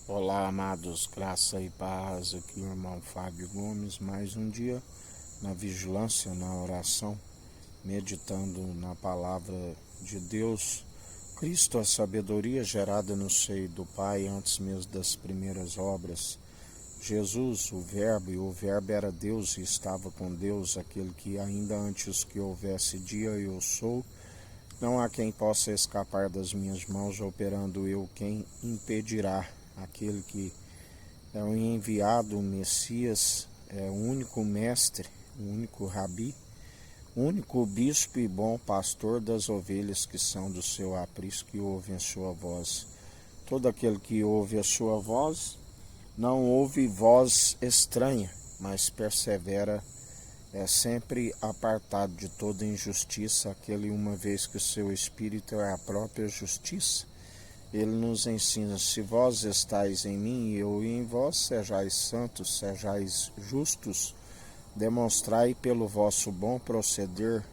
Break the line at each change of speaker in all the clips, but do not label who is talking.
Olá, amados, graça e paz. Aqui o irmão Fábio Gomes, mais um dia na vigilância, na oração, meditando na palavra de Deus. Cristo, a sabedoria gerada no seio do Pai antes mesmo das primeiras obras. Jesus, o Verbo, e o Verbo era Deus e estava com Deus, aquele que ainda antes que houvesse dia eu sou. Não há quem possa escapar das minhas mãos, operando eu quem impedirá. Aquele que é o enviado, o Messias, é o único mestre, o único rabi, o único bispo e bom pastor das ovelhas que são do seu aprisco, que ouvem a sua voz. Todo aquele que ouve a sua voz, não ouve voz estranha, mas persevera, é sempre apartado de toda injustiça, aquele uma vez que o seu espírito é a própria justiça. Ele nos ensina: se vós estáis em mim e eu em vós, sejais santos, sejais justos, demonstrai pelo vosso bom proceder,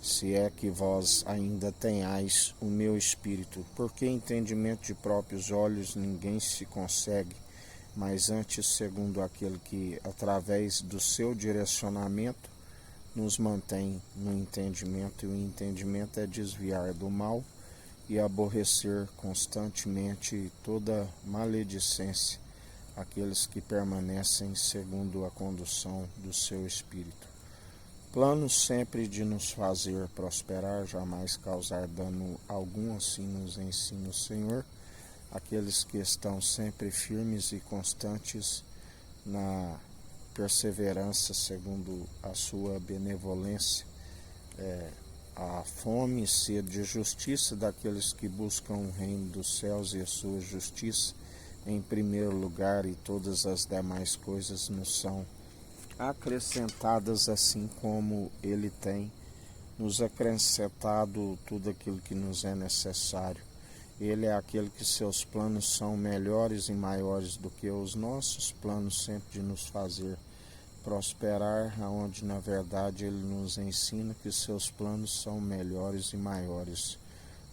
se é que vós ainda tenhais o meu espírito. Porque entendimento de próprios olhos ninguém se consegue, mas antes segundo aquele que, através do seu direcionamento, nos mantém no entendimento, e o entendimento é desviar do mal e aborrecer constantemente toda maledicência, aqueles que permanecem segundo a condução do seu Espírito. Plano sempre de nos fazer prosperar, jamais causar dano algum, assim nos ensina o Senhor. Aqueles que estão sempre firmes e constantes na perseverança segundo a sua benevolência, a fome e sede de justiça daqueles que buscam o reino dos céus e a sua justiça em primeiro lugar, e todas as demais coisas nos são acrescentadas, assim como ele tem nos acrescentado tudo aquilo que nos é necessário. Ele é aquele que seus planos são melhores e maiores do que os nossos planos, sempre de nos fazer prosperar, aonde na verdade ele nos ensina que seus planos são melhores e maiores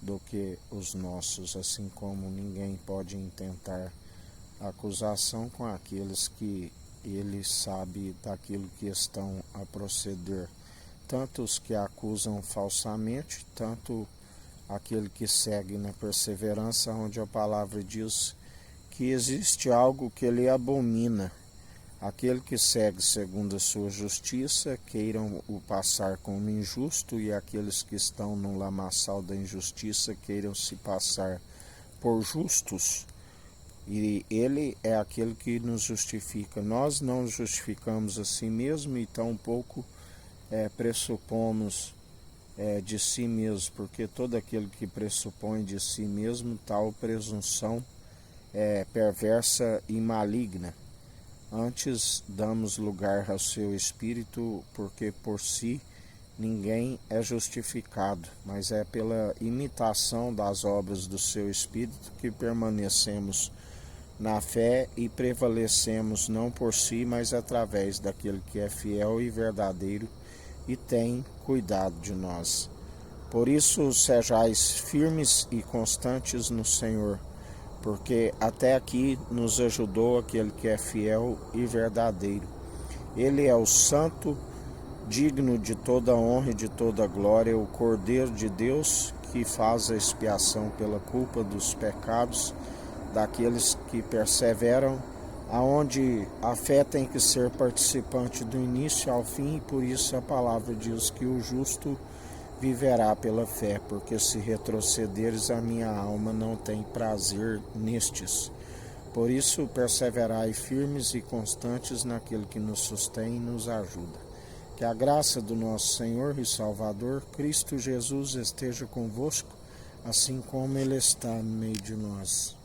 do que os nossos, assim como ninguém pode intentar acusação com aqueles que ele sabe daquilo que estão a proceder, tanto os que acusam falsamente, tanto aquele que segue na perseverança, onde a palavra diz que existe algo que ele abomina. Aquele que segue segundo a sua justiça, queiram o passar como injusto, e aqueles que estão no lamaçal da injustiça queiram se passar por justos. E ele é aquele que nos justifica. Nós não justificamos a si mesmo e tampouco pressupomos de si mesmo, porque todo aquele que pressupõe de si mesmo, tal presunção é perversa e maligna. Antes damos lugar ao seu Espírito, porque por si ninguém é justificado, mas é pela imitação das obras do seu Espírito que permanecemos na fé e prevalecemos não por si, mas através daquele que é fiel e verdadeiro e tem cuidado de nós. Por isso, sejais firmes e constantes no Senhor, porque até aqui nos ajudou aquele que é fiel e verdadeiro. Ele é o santo, digno de toda honra e de toda glória, o Cordeiro de Deus, que faz a expiação pela culpa dos pecados daqueles que perseveram, aonde a fé tem que ser participante do início ao fim, e por isso a palavra diz que o justo viverá pela fé, porque se retrocederes, a minha alma não tem prazer nestes. Por isso, perseverai firmes e constantes naquele que nos sustém e nos ajuda. Que a graça do nosso Senhor e Salvador, Cristo Jesus, esteja convosco, assim como Ele está no meio de nós.